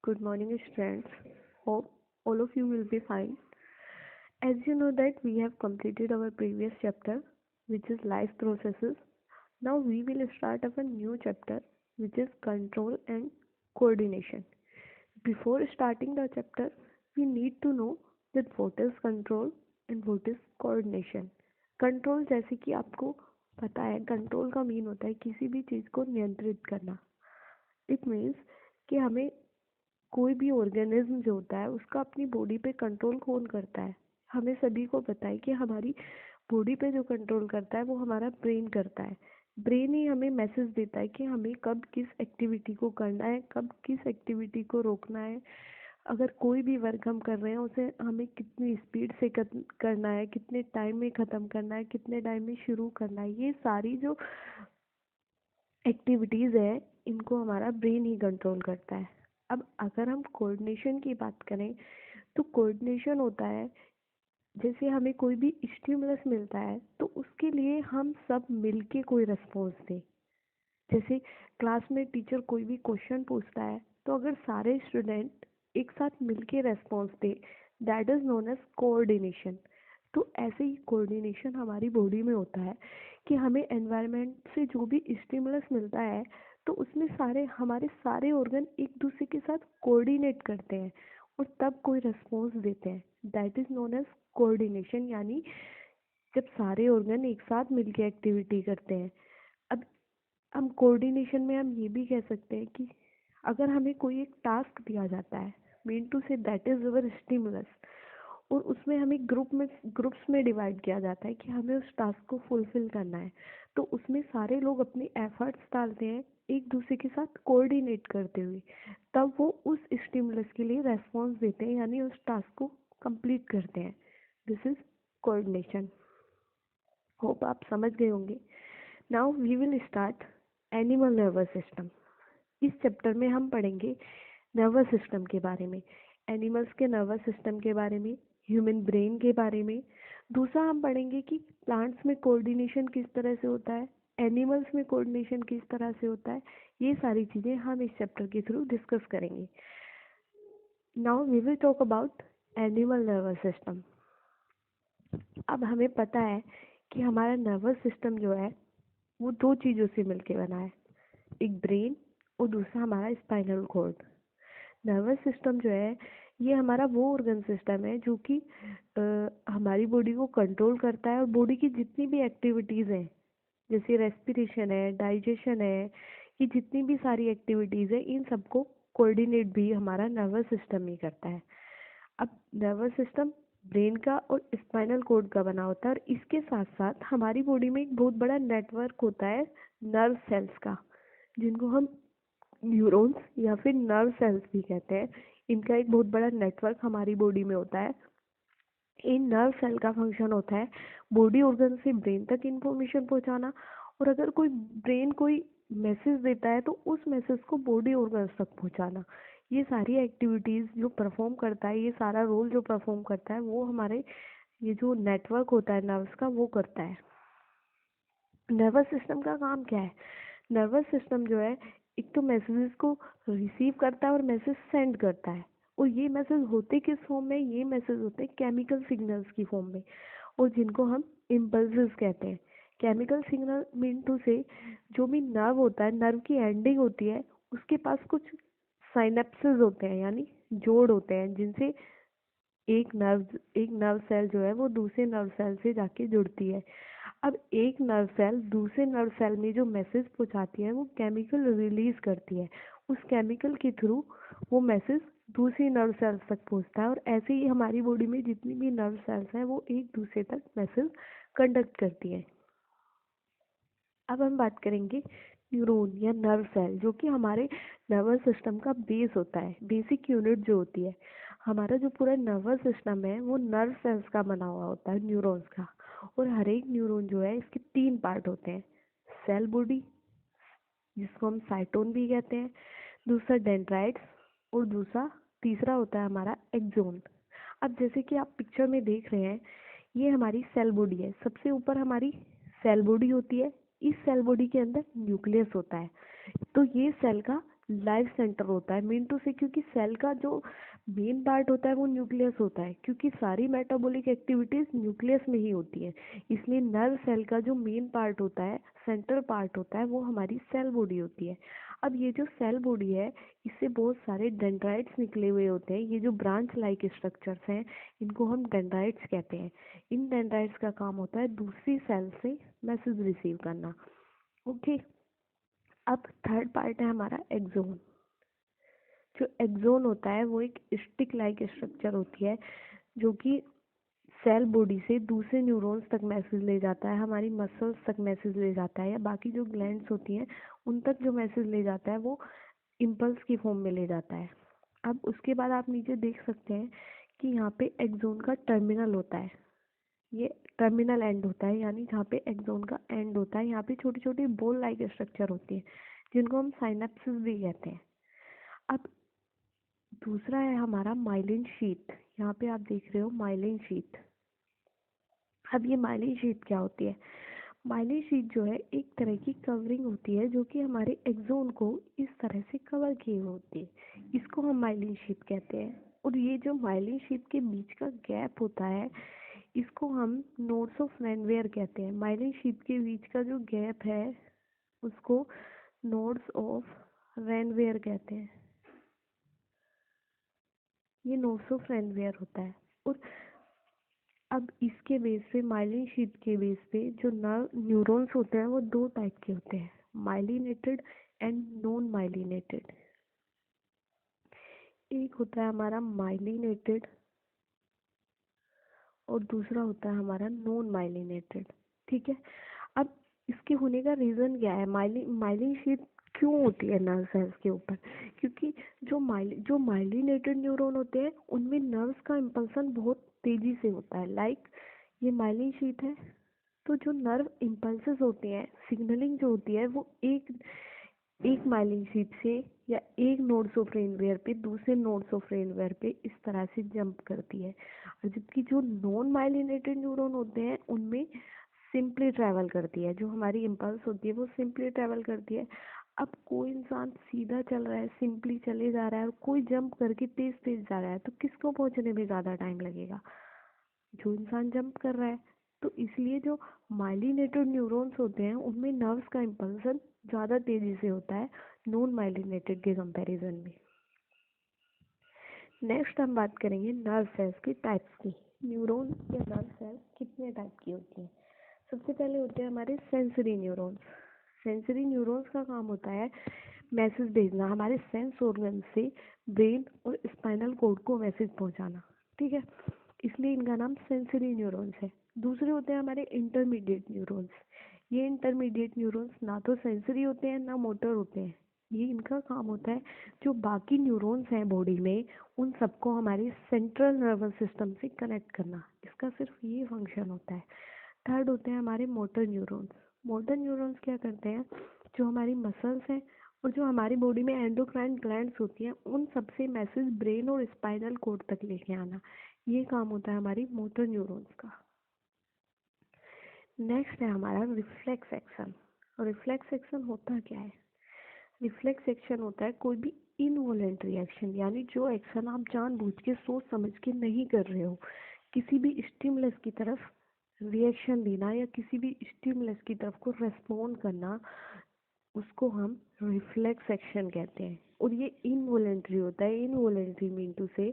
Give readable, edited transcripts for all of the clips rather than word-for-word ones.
Good morning, friends. Hope all of you will be fine. As you know that we have completed our previous chapter, which is life processes. Now we will start our new chapter, which is control and coordination. Before starting the chapter, we need to know that what is control and what is coordination. Control जैसे कि आपको पता है control का mean होता है किसी भी चीज़ को नियंत्रित करना. इट मीन्स कि हमें कोई भी ऑर्गेनिज्म जो होता है उसका अपनी बॉडी पे कंट्रोल कौन करता है. हमें सभी को पता है कि हमारी बॉडी पे जो कंट्रोल करता है वो हमारा ब्रेन करता है. ब्रेन ही हमें मैसेज देता है कि हमें कब किस एक्टिविटी को करना है, कब किस एक्टिविटी को रोकना है. अगर कोई भी वर्क हम कर रहे हैं उसे हमें कितनी स्पीड से करना है, कितने टाइम में ख़त्म करना है, कितने टाइम में शुरू करना है, ये सारी जो एक्टिविटीज़ है इनको हमारा ब्रेन ही कंट्रोल करता है. अब अगर हम कोऑर्डिनेशन की बात करें तो कोऑर्डिनेशन होता है जैसे हमें कोई भी स्टिमुलस मिलता है तो उसके लिए हम सब मिलके कोई रिस्पॉन्स दें. जैसे क्लास में टीचर कोई भी क्वेश्चन पूछता है तो अगर सारे स्टूडेंट एक साथ मिलके रेस्पॉन्स दें, that is known as coordination. तो ऐसे ही कोऑर्डिनेशन हमारी बॉडी में होता है कि हमें एनवायरनमेंट से जो भी स्टिमुलस मिलता है तो उसमें हमारे सारे ऑर्गन एक दूसरे के साथ कोऑर्डिनेट करते हैं और तब कोई रिस्पॉन्स देते हैं. That is known as coordination. यानी जब सारे ऑर्गन एक साथ मिलके एक्टिविटी करते हैं. अब हम कोऑर्डिनेशन में हम ये भी कह सकते हैं कि अगर हमें कोई एक टास्क दिया जाता है, mean to say that is our stimulus, और उसमें हमें ग्रुप्स में डिवाइड किया जाता है कि हमें उस टास्क को फुलफिल करना है. तो उसमें सारे लोग अपने एफर्ट्स डालते हैं एक दूसरे के साथ कोऑर्डिनेट करते हुए, तब वो उस स्टिमुलस के लिए रेस्पॉन्स देते हैं यानी उस टास्क को कंप्लीट करते हैं. This is coordination. होप आप समझ गए होंगे. Now we will start animal nervous system. इस चैप्टर में हम पढ़ेंगे नर्वस सिस्टम के बारे में, एनिमल्स के नर्वस सिस्टम के बारे में, ह्यूमन ब्रेन के बारे में. दूसरा हम पढ़ेंगे कि प्लांट्स में कोऑर्डिनेशन किस तरह से होता है, एनिमल्स में कोऑर्डिनेशन किस तरह से होता है. ये सारी चीज़ें हम इस चैप्टर के थ्रू डिस्कस करेंगे. Now we will talk about animal nervous system. अब हमें पता है कि हमारा नर्वस सिस्टम जो है वो दो चीज़ों से मिलके बना है, एक ब्रेन और दूसरा हमारा स्पाइनल कॉर्ड. नर्वस सिस्टम जो है ये हमारा वो ऑर्गन सिस्टम है जो कि हमारी बॉडी को कंट्रोल करता है और बॉडी की जितनी भी एक्टिविटीज़ हैं जैसे रेस्पिरेशन है, डाइजेशन है, ये जितनी भी सारी एक्टिविटीज़ है इन सबको कोऑर्डिनेट भी हमारा नर्वस सिस्टम ही करता है. अब नर्वस सिस्टम ब्रेन का और स्पाइनल कॉर्ड का बना होता है और इसके साथ साथ हमारी बॉडी में एक बहुत बड़ा नेटवर्क होता है नर्व सेल्स का, जिनको हम न्यूरॉन्स या फिर नर्व सेल्स भी कहते हैं. इनका एक बहुत बड़ा नेटवर्क हमारी बॉडी में होता है. इन नर्व सेल का फंक्शन होता है बॉडी ऑर्गन से ब्रेन तक इंफॉर्मेशन पहुंचाना, और अगर ब्रेन कोई मैसेज देता है तो उस मैसेज को बॉडी ऑर्गन्स तक पहुंचाना. ये सारी एक्टिविटीज़ जो परफॉर्म करता है, ये सारा रोल जो परफॉर्म करता है वो हमारे ये जो नेटवर्क होता है नर्व्स का वो करता है. नर्वस सिस्टम का काम क्या है? नर्वस सिस्टम जो है एक तो मैसेजेस को रिसीव करता है और मैसेज सेंड करता है, और ये मैसेज होते किस फॉर्म में? ये मैसेज होते हैं केमिकल सिग्नल्स की फॉर्म में, और जिनको हम इम्पल्सेस कहते हैं. केमिकल सिग्नल मीन टू से जो भी नर्व होता है, नर्व की एंडिंग होती है, उसके पास कुछ साइनेप्सेस होते हैं यानी जोड़ होते हैं जिनसे एक नर्व सेल जो है वो दूसरे नर्व सेल से जाके जुड़ती है. अब एक नर्व सेल दूसरे नर्व सेल में जो मैसेज पहुंचाती है वो केमिकल रिलीज करती है. उस केमिकल के थ्रू वो मैसेज दूसरी नर्व सेल्स तक पहुंचता है, और ऐसे ही हमारी बॉडी में जितनी भी नर्व सेल्स हैं वो एक दूसरे तक मैसेज कंडक्ट करती हैं. अब हम बात करेंगे न्यूरॉन या नर्व सेल, जो कि हमारे नर्वस सिस्टम का बेस होता है, बेसिक यूनिट जो होती है. हमारा जो पूरा नर्वस सिस्टम है वो नर्व सेल्स का बना हुआ होता है, न्यूरॉन्स का. और हर एक न्यूरॉन जो है इसके 3 पार्ट होते हैं. सेल बॉडी जिसको हम साइटोन भी कहते हैं, दूसरा डेंड्राइट्स, और तीसरा होता है हमारा एक्सोन. अब जैसे कि आप पिक्चर में देख रहे हैं ये हमारी सेल बॉडी है. सबसे ऊपर हमारी सेल बॉडी होती है. इस सेल बॉडी के अंदर न्यूक्लियस होता है. तो ये सेल का लाइफ सेंटर होता है मेन टू से, क्योंकि सेल का जो मेन पार्ट होता है वो न्यूक्लियस होता है, क्योंकि सारी मेटाबॉलिक एक्टिविटीज न्यूक्लियस में ही होती है। इसलिए नर्व सेल का जो मेन पार्ट होता है, सेंट्रल पार्ट होता है, वो हमारी सेल बॉडी होती है। अब ये जो सेल बॉडी है, इससे बहुत सारे डेंड्राइट्स निकले हुए होते हैं। ये जो ब्रांच लाइक स्ट्रक्चर्स हैं, इनको हम डेंड्राइट्स कहते हैं। इन डेंड्राइट्स का काम होता है दूसरी सेल से मैसेज रिसीव करना। ओके। अब थर्ड पार्ट है हमारा एक्सोन। जो एक्सोन होता है वो एक स्टिक लाइक स्ट्रक्चर होती है, जो कि सेल बॉडी से दूसरे न्यूरॉन्स तक मैसेज ले जाता है, हमारी मसल्स तक मैसेज ले जाता है, या बाकी जो ग्लैंड्स होती हैं उन तक जो मैसेज ले जाता है वो इम्पल्स की फॉर्म में ले जाता है। अब उसके बाद आप नीचे देख सकते हैं कि यहाँ पे एक्सोन का टर्मिनल होता है। ये टर्मिनल एंड होता है, यानी जहाँ पे एक्सोन का एंड होता है, यहाँ पे छोटी छोटी बॉल लाइक स्ट्रक्चर होती है, जिनको हम साइनेप्सिस भी कहते हैं। अब दूसरा है हमारा माइलिन शीथ। यहाँ पे आप देख रहे हो माइलिन शीथ। अब ये माइलिन शीथ क्या होती है? माइलिन शीथ जो है एक तरह की कवरिंग होती है, जो कि हमारे एक्सोन को इस तरह से कवर किए हुए होती है। इसको हम माइलिन शीथ कहते हैं। और ये जो माइलिन शीथ के बीच का गैप होता है, इसको हम नोड्स ऑफ रैनवेयर कहते हैं। माइलिन शीथ के बीच का जो गैप है, उसको नोड्स ऑफ रैनवेयर कहते हैं। ये नोड्स ऑफ रैनवेयर होता है। और अब इसके बेस पे, माइलिन शीथ के बेस पे, जो नर्व न्यूरॉन्स होते हैं वो दो टाइप के होते हैं, माइलिनेटेड एंड नॉन माइलिनेटेड। एक होता है हमारा माइलिनेटेड और दूसरा होता है हमारा नॉन माइलिनेटेड। ठीक है। अब इसके होने का रीज़न क्या है? माइलिन शीथ क्यों होती है नर्व सेल्स के ऊपर? क्योंकि जो माइलिनेटेड न्यूरॉन होते हैं उनमें नर्व्स का इम्पल्सन बहुत तेजी से होता है। लाइक ये माइलिन शीथ है, तो जो नर्व इम्पल्सेस होते हैं, सिग्नलिंग जो होती है, वो एक एक माइलिन शीथ से या एक नोड्स ऑफ रेनवेयर पे दूसरे नोड्स ऑफ रेनवेयर पे इस तरह से जंप करती है। और जबकि जो नॉन माइलिनेटेड न्यूरॉन होते हैं उनमें सिंपली ट्रैवल करती है, जो हमारी इम्पल्स होती है वो सिंपली ट्रैवल करती है। अब कोई इंसान सीधा चल रहा है, सिंपली चले जा रहा है, और कोई जंप करके तेज तेज जा रहा है, तो किसको पहुंचने में ज़्यादा टाइम लगेगा? जो इंसान जंप कर रहा है। तो इसलिए जो माइलिनेटेड न्यूरॉन्स होते हैं उनमें नर्व्स का इम्पल्सन ज़्यादा तेज़ी से होता है नॉन माइलिनेटेड के कंपैरिजन में। नेक्स्ट हम बात करेंगे नर्व सेल्स की टाइप्स की। न्यूरॉन या नर्व सेल्स कितने टाइप की होती हैं? सबसे पहले होते हैं हमारे सेंसरी न्यूरॉन्स। सेंसरी न्यूरॉन्स का काम होता है मैसेज भेजना, हमारे सेंस ऑर्गन से ब्रेन और स्पाइनल कॉर्ड को मैसेज पहुंचाना। ठीक है, इसलिए इनका नाम सेंसरी न्यूरॉन्स है। दूसरे होते हैं हमारे इंटरमीडिएट न्यूरॉन्स। ये इंटरमीडिएट न्यूरॉन्स ना तो सेंसरी होते हैं ना मोटर होते हैं। ये इनका काम होता है जो बाकी न्यूरॉन्स हैं बॉडी में, उन सबको हमारे सेंट्रल नर्वस सिस्टम से कनेक्ट करना। इसका सिर्फ ये फंक्शन होता है। थर्ड होते हैं हमारे मोटर न्यूरॉन्स। मोटर न्यूरॉन्स क्या करते हैं? जो हमारी मसल्स हैं और जो हमारी बॉडी में एंडोक्राइन ग्लैंड्स होती हैं, उन सबसे मैसेज ब्रेन और स्पाइनल कॉर्ड तक लेके आना। ये काम होता है हमारी मोटर न्यूरॉन्स का। नेक्स्ट है हमारा रिफ्लेक्स एक्शन। और रिफ्लेक्स एक्शन होता क्या है? रिफ्लेक्स एक्शन होता है कोई भी इनवॉलेंट्री एक्शन, यानी जो एक्शन आप जानबूझ के सोच समझ के नहीं कर रहे हो। किसी भी स्टिमुलस की तरफ रिएक्शन देना या किसी भी स्टिमुलस की तरफ को रेस्पॉन्ड करना, उसको हम रिफ्लेक्स एक्शन कहते हैं। और ये इनवॉलेंट्री होता है। इनवॉलेंट्री मीन टू से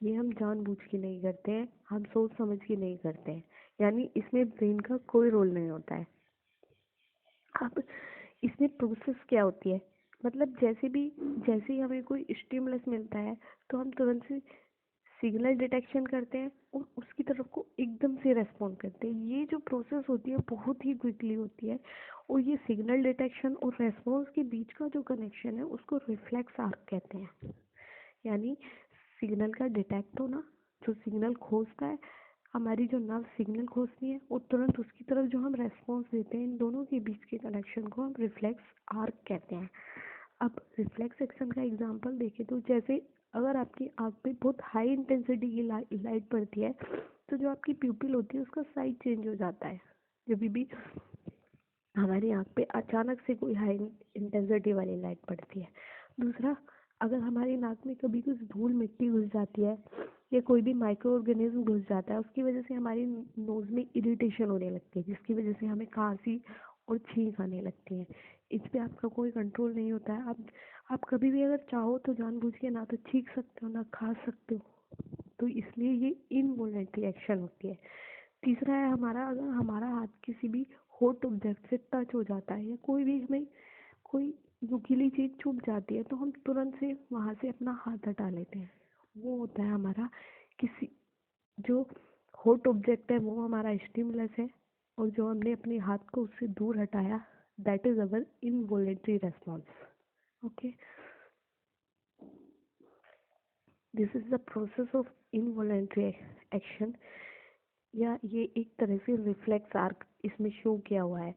ये हम जानबूझ के नहीं करते हैं, हम सोच समझ के नहीं करते हैं, यानी इसमें ब्रेन का कोई रोल नहीं होता है। अब इसमें प्रोसेस क्या होती है? मतलब जैसे ही हमें कोई स्टिमुलस मिलता है, तो हम तुरंत से सिग्नल डिटेक्शन करते हैं और उसकी तरफ को एकदम से रेस्पॉन्ड करते हैं। ये जो प्रोसेस होती है बहुत ही क्विकली होती है। और ये सिग्नल डिटेक्शन और रेस्पॉन्स के बीच का जो कनेक्शन है उसको रिफ्लेक्स आर्क कहते हैं। यानी सिग्नल का डिटेक्ट होना, जो सिग्नल खोजता है, हमारी जो नर्व सिग्नल खोजती है, और तुरंत उसकी तरफ जो हम रेस्पॉन्स देते हैं, इन दोनों के बीच के कनेक्शन को हम रिफ्लेक्स आर्क कहते हैं। अब रिफ्लेक्स एक्शन का एग्जांपल देखें तो जैसे अगर आपकी आँख पे बहुत हाई इंटेंसिटी की लाइट पड़ती है, तो जो आपकी प्यूपिल होती है उसका साइज चेंज हो जाता है। जब भी हमारी आँख पे अचानक से कोई हाई इंटेंसिटी वाली लाइट पड़ती है, दूसरा, अगर हमारी नाक में कभी कुछ धूल मिट्टी घुस जाती है या कोई भी माइक्रो ऑर्गेनिज्म घुस जाता है, उसकी वजह से हमारी नोज़ में इरिटेशन होने लगती है, जिसकी वजह से हमें खांसी और छींक आने लगती है। इस पे आपका कोई कंट्रोल नहीं होता है। आप कभी भी अगर चाहो तो जानबूझ के ना तो छींक सकते हो ना खा सकते हो, तो इसलिए ये इनवॉलेंटरी एक्शन होती है। तीसरा है हमारा, अगर हमारा हाथ किसी भी हॉट ऑब्जेक्ट से टच हो जाता है या कोई भी हमें कोई नुकीली चीज़ चुभ जाती है, तो हम तुरंत से वहाँ से अपना हाथ हटा लेते हैं। वो होता है हमारा किसी, जो हॉट ऑब्जेक्ट है वो हमारा स्टिमुलस है, और जो हमने अपने हाथ को उससे दूर हटाया, that is our involuntary response. Okay, this is the process of involuntary action, या ये एक तरह से रिफ्लेक्स आर्क इसमें शो किया हुआ है,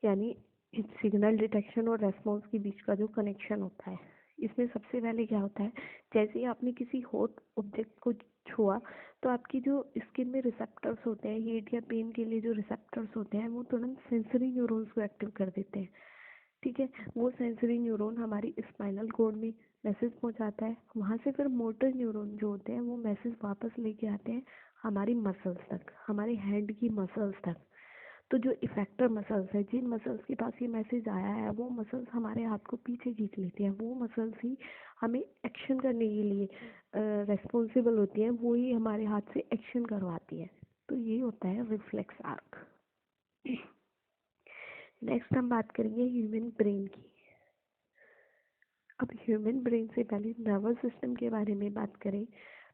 यानी सिग्नल डिटेक्शन और रेस्पॉन्स के बीच का जो कनेक्शन होता है। इसमें सबसे पहले क्या होता है, जैसे ही आपने किसी हॉट ऑब्जेक्ट को छुआ, तो आपकी जो स्किन में रिसेप्टर्स होते हैं, हीट या पेन के लिए जो रिसेप्टर्स होते हैं, वो तुरंत सेंसरी न्यूरॉन्स को एक्टिव कर देते हैं। ठीक है, वो सेंसरी न्यूरॉन हमारी स्पाइनल कॉर्ड में मैसेज पहुंचाता है, वहाँ से फिर मोटर न्यूरॉन जो होते हैं वो मैसेज वापस लेके आते हैं हमारी मसल्स तक, हमारे हैंड की मसल्स तक। तो जो इफेक्टर मसल्स है, जिन मसल्स के पास ये मैसेज आया है, वो मसल्स हमारे हाथ को पीछे खींच लेती हैं। वो मसल्स ही हमें एक्शन करने के लिए रेस्पॉन्सिबल होती हैं, वो ही हमारे हाथ से एक्शन करवाती है। तो ये होता है रिफ्लेक्स आर्क। नेक्स्ट हम बात करेंगे ह्यूमन ब्रेन की। अब ह्यूमन ब्रेन से पहले नर्वस सिस्टम के बारे में बात करें,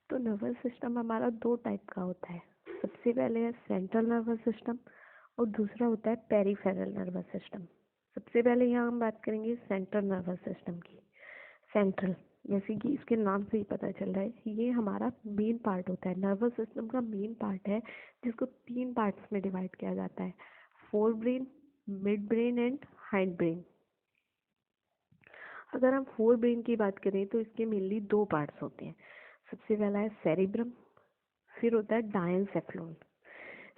तो नर्वस सिस्टम हमारा दो टाइप का होता है। सबसे पहले है सेंट्रल नर्वस सिस्टम, और दूसरा होता है पेरिफेरल नर्वस सिस्टम। सबसे पहले यहाँ हम बात करेंगे सेंट्रल नर्वस सिस्टम की। सेंट्रल, जैसे कि इसके नाम से ही पता चल रहा है, ये हमारा मेन पार्ट होता है, नर्वस सिस्टम का मेन पार्ट है, जिसको तीन पार्ट्स में डिवाइड किया जाता है: fore brain, mid brain and hind brain. अगर हम फोर ब्रेन की बात करें तो इसके मेनली दो पार्ट्स होते हैं। सबसे पहला है सेरिब्रम, फिर होता है डायनसेफ्लोन।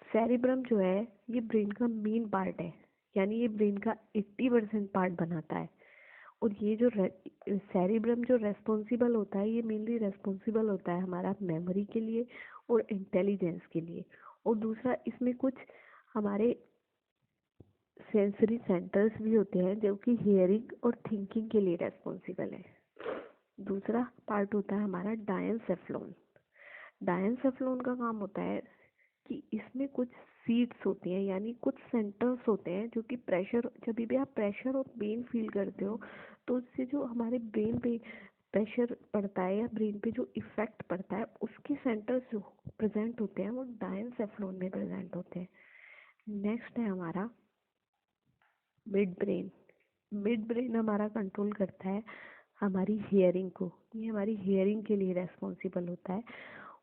सेरिब्रम जो है ये ब्रेन का मेन पार्ट है, यानी ये ब्रेन का 80% पार्ट बनाता है। और ये जो सेरिब्रम जो रेस्पॉन्सिबल होता है, ये मेनली रेस्पॉन्सिबल होता है हमारा मेमोरी के लिए और इंटेलिजेंस के लिए। और दूसरा, इसमें कुछ हमारे सेंसरी सेंटर्स भी होते हैं जो कि हियरिंग और थिंकिंग के लिए रेस्पॉन्सिबल है। दूसरा पार्ट होता है हमारा डायनसेफ्लोन। डायनसेफ्लोन का काम होता है कि इसमें कुछ सीट्स होती हैं, यानी कुछ सेंटर्स होते हैं जो कि प्रेशर, जब भी आप प्रेशर और पेन फील करते हो, तो उससे जो हमारे ब्रेन पे प्रेशर पड़ता है या ब्रेन पे जो इफेक्ट पड़ता है, उसके सेंटर्स जो प्रेजेंट होते हैं वो डायनसेफ्लोन में प्रेजेंट होते हैं। नेक्स्ट है हमारा मिड ब्रेन। मिड ब्रेन हमारा कंट्रोल करता है हमारी हियरिंग को, ये हमारी हियरिंग के लिए रेस्पॉन्सिबल होता है,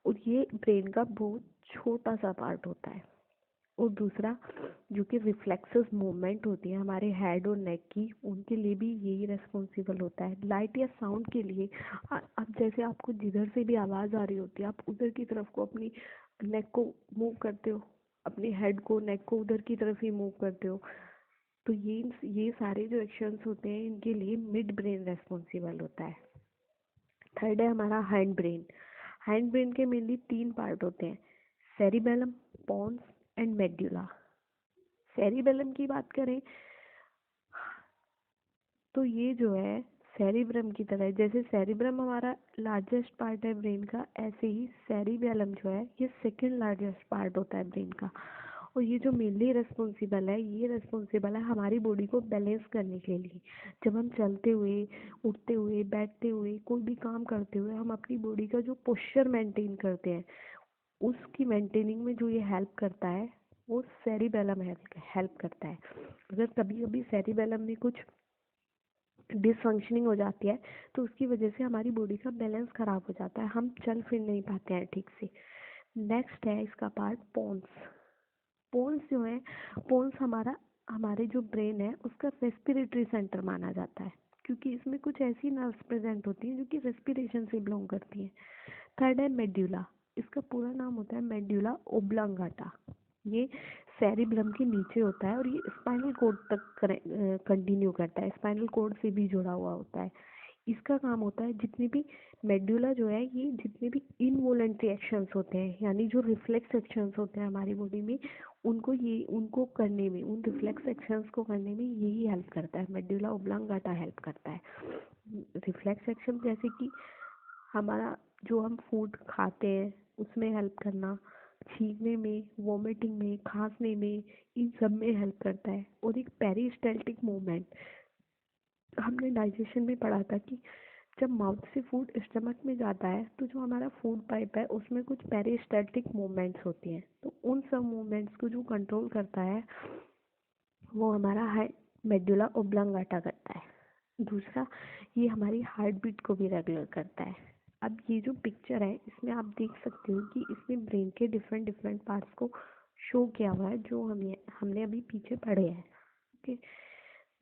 और ये ब्रेन का बहुत छोटा सा पार्ट होता है। और दूसरा, जो कि रिफ्लेक्सेस मूवमेंट होती है हमारे हेड और नेक की, उनके लिए भी यही रेस्पॉन्सिबल होता है। लाइट या साउंड के लिए अब जैसे आपको जिधर से भी आवाज़ आ रही होती है, आप उधर की तरफ को अपनी नेक को मूव करते हो, अपने हेड को नेक को उधर की तरफ ही मूव करते हो। तो ये सारे जो एक्शंस होते हैं, इनके लिए मिड ब्रेन रेस्पॉन्सिबल होता है। थर्ड है हमारा हैंड ब्रेन। हैंड ब्रेन के मेनली तीन पार्ट होते हैं: cerebellum, pons and medulla. Cerebellum की बात करें तो ये जो है सेरिब्रम की तरह है। जैसे सेरिब्रम हमारा लार्जेस्ट पार्ट है ब्रेन का, ऐसे ही सेरिबेलम जो है ये सेकंड लार्जेस्ट पार्ट होता है ब्रेन का। और ये जो मेनली रेस्पॉन्सिबल है, ये रेस्पॉन्सिबल है हमारी बॉडी को बैलेंस करने के लिए। जब हम चलते हुए, उठते हुए, बैठते हुए, कोई भी काम करते हुए, हम अपनी बॉडी का जो पोस्चर मेंटेन करते हैं, उसकी मेंटेनिंग में जो ये हेल्प करता है, वो सेरिबेलम हेल्प करता है। अगर कभी कभी सेरिबेलम में कुछ डिसफंक्शनिंग हो जाती है, तो उसकी वजह से हमारी बॉडी का बैलेंस खराब हो जाता है, हम चल फिर नहीं पाते हैं ठीक से। नेक्स्ट है इसका पार्ट पोन्स। पोन्स जो है, पोन्स हमारा, हमारे जो ब्रेन है उसका रेस्पिरेटरी सेंटर माना जाता है, क्योंकि इसमें कुछ ऐसी नर्व्स प्रेजेंट होती हैं जो कि रेस्पिरेशन से बिलोंग करती हैं। थर्ड है मेड्यूला। इसका पूरा नाम होता है मेड्यूला ओब्लांगाटा। ये सेरिब्रम के नीचे होता है और ये स्पाइनल कॉर्ड तक कंटिन्यू करता है, स्पाइनल कॉर्ड से भी जुड़ा हुआ होता है। इसका काम होता है जितनी भी मेडुला जो है ये जितने भी इनवॉलेंट्री एक्शंस होते हैं यानी जो रिफ्लेक्स एक्शंस होते हैं हमारी बॉडी में उनको करने में उन रिफ्लेक्स एक्शंस को करने में यही हेल्प करता है, मेडुला ओब्लांगाटा हेल्प करता है। रिफ्लेक्स एक्शन जैसे कि हमारा जो हम फूड खाते हैं उसमें हेल्प करना, छींकने में, वॉमिटिंग में, खांसने में, इन सब में हेल्प करता है। और एक पेरिस्टाल्टिक मूवमेंट, हमने डाइजेशन में पढ़ा था कि जब माउथ से फूड स्टमक में जाता है तो जो हमारा फूड पाइप है उसमें कुछ पेरिस्टाल्टिक मूवमेंट्स होती हैं, तो उन सब मूवमेंट्स को जो कंट्रोल करता है वो हमारा मेडुला ओब्लांगाटा करता है। दूसरा, ये हमारी हार्ट बीट को भी रेगुलर करता है। अब ये जो पिक्चर है इसमें आप देख सकते हो कि इसमें ब्रेन के डिफरेंट डिफरेंट पार्ट्स को शो किया हुआ है जो हमने अभी पीछे पढ़े हैं। ओके,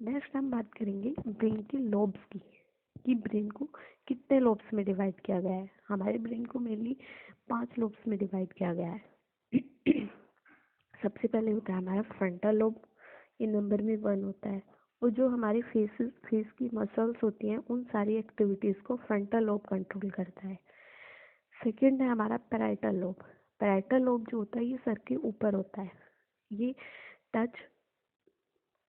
नेक्स्ट हम बात करेंगे ब्रेन के लोब्स की, कि ब्रेन को कितने लोब्स में डिवाइड किया गया है। हमारे ब्रेन को मेनली 5 लोब्स में डिवाइड किया गया है। सबसे पहले होता है हमारा फ्रंटल लोब, ये नंबर में 1 होता है, और जो हमारी फेस की मसल्स होती हैं उन सारी एक्टिविटीज़ को फ्रंटल लोब कंट्रोल करता है। सेकंड है हमारा पैराइटल लोब। पैराइटल लोब जो होता है ये सर के ऊपर होता है, ये टच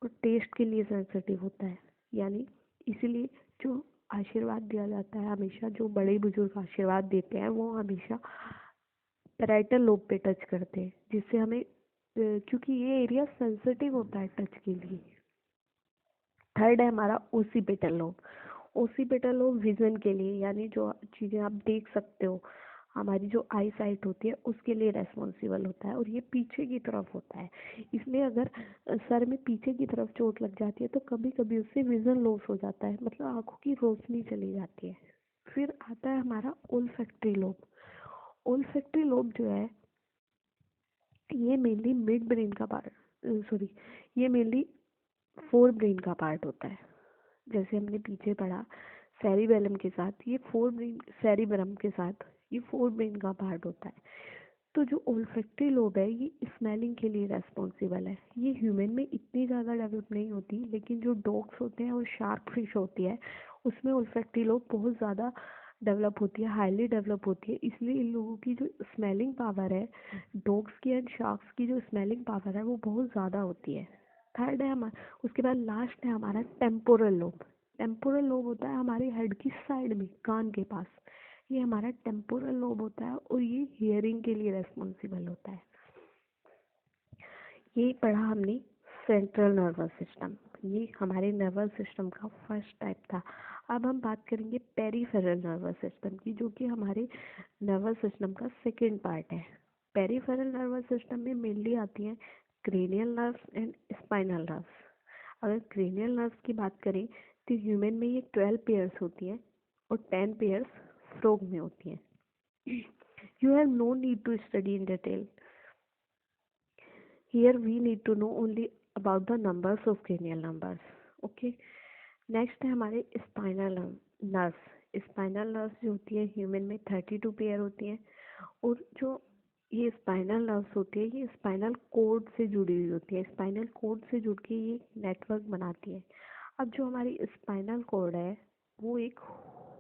और टेस्ट के लिए सेंसिटिव होता है, यानी इसीलिए जो आशीर्वाद दिया जाता है हमेशा, जो बड़े बुजुर्ग आशीर्वाद देते हैं वो हमेशा पैराइटल लोब पे टच करते हैं, जिससे हमें क्योंकि ये एरिया सेंसिटिव होता है टच के लिए। थर्ड है हमारा occipital lobe. Occipital lobe vision के लिए, यानी जो चीज़ें आप देख सकते हो, हमारी जो आई साइट होती है उसके लिए रेस्पॉन्सिबल होता है, और ये पीछे की तरफ होता है। इसलिए अगर सर में पीछे की तरफ चोट लग जाती है तो कभी कभी उससे विजन लॉस हो जाता है, मतलब आंखों की रोशनी चली जाती है। फिर आता है हमारा ओल्फैक्टरी लोब। ओल्फैक्टरी लोब जो है ये मेनली मिड ब्रेन का पार्ट, सॉरी, ये मेनली फोर ब्रेन का पार्ट होता है। जैसे हमने पीछे पढ़ा सेरिबेलम के साथ, ये फोर ब्रेन, सेरिबेलम के साथ ये फोर ब्रेन का पार्ट होता है। तो जो ओल्फैक्टरी लोब है ये स्मेलिंग के लिए रेस्पॉन्सिबल है। ये ह्यूमन में इतनी ज़्यादा डेवलप नहीं होती, लेकिन जो डॉग्स होते हैं और शार्क फिश होती है उसमें ओल्फैक्टरी लोब बहुत ज़्यादा डेवलप होती है, हाईली डेवलप होती है। इसलिए इन लोगों की जो स्मेलिंग पावर है, डॉग्स की एंड शार्क्स की जो स्मेलिंग पावर है वो बहुत ज़्यादा होती है। थर्ड है हमारा, उसके बाद लास्ट है हमारा टेम्पोरल लोब। टेम्पोरल लोब होता है हमारे हेड की साइड में, कान के पास, ये हमारा टेम्पोरल लोब होता है और ये हियरिंग के लिए रेस्पॉन्सिबल होता है। ये पढ़ा हमने सेंट्रल नर्वस सिस्टम, ये हमारे नर्वस सिस्टम का फर्स्ट टाइप था। अब हम बात करेंगे पेरीफेरल नर्वस सिस्टम की, जो कि हमारे नर्वस सिस्टम का सेकेंड पार्ट है। पेरीफेरल नर्वस सिस्टम में मेनली आती हैं cranial nerves and spinal nerves. अगर क्रेनियल नर्व्स की बात करें तो ह्यूमन में ये 12 पेयर्स होती हैं और 10 पेयर्स फ्रॉग में होती हैं। You have no need to study in detail. Here we need to know only about the numbers of cranial numbers. Okay. Next है हमारे स्पाइनल नर्व्स। स्पाइनल नर्व्स जो होती है ह्यूमन में 32 पेयर होती हैं, और जो ये स्पाइनल नर्व्स होती है ये स्पाइनल कोड से जुड़ी हुई होती है, स्पाइनल कोड से जुड़ के ये नेटवर्क बनाती है। अब जो हमारी स्पाइनल कोड है वो एक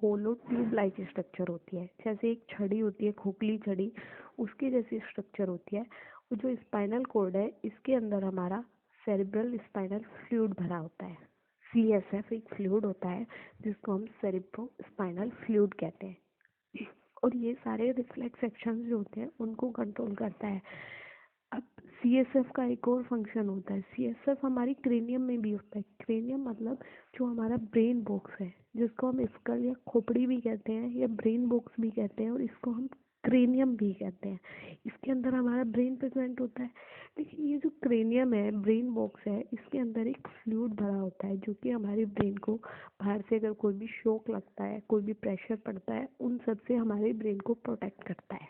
होलो ट्यूब लाइक स्ट्रक्चर होती है, जैसे एक छड़ी होती है, खोखली छड़ी, उसके जैसी स्ट्रक्चर होती है। और जो स्पाइनल कोड है इसके अंदर हमारा सेरिब्रल स्पाइनल फ्लूइड भरा होता है। CSF एक फ्लूइड होता है जिसको हम सेरिब्रो स्पाइनल फ्लूइड कहते हैं, और ये सारे रिफ्लेक्स एक्शन जो होते हैं उनको कंट्रोल करता है। अब CSF का एक और फंक्शन होता है, CSF हमारी क्रेनियम में भी होता है। क्रेनियम मतलब जो हमारा ब्रेन बॉक्स है, जिसको हम स्कल या खोपड़ी भी कहते हैं या ब्रेन बॉक्स भी कहते हैं, और इसको हम क्रेनियम भी कहते हैं। इसके अंदर हमारा ब्रेन प्रेजेंट होता है। लेकिन ये जो क्रेनियम है, ब्रेन बॉक्स है, इसके अंदर एक फ्लूइड भरा होता है जो कि हमारे ब्रेन को बाहर से अगर कोई भी शॉक लगता है, कोई भी प्रेशर पड़ता है, उन सब से हमारे ब्रेन को प्रोटेक्ट करता है।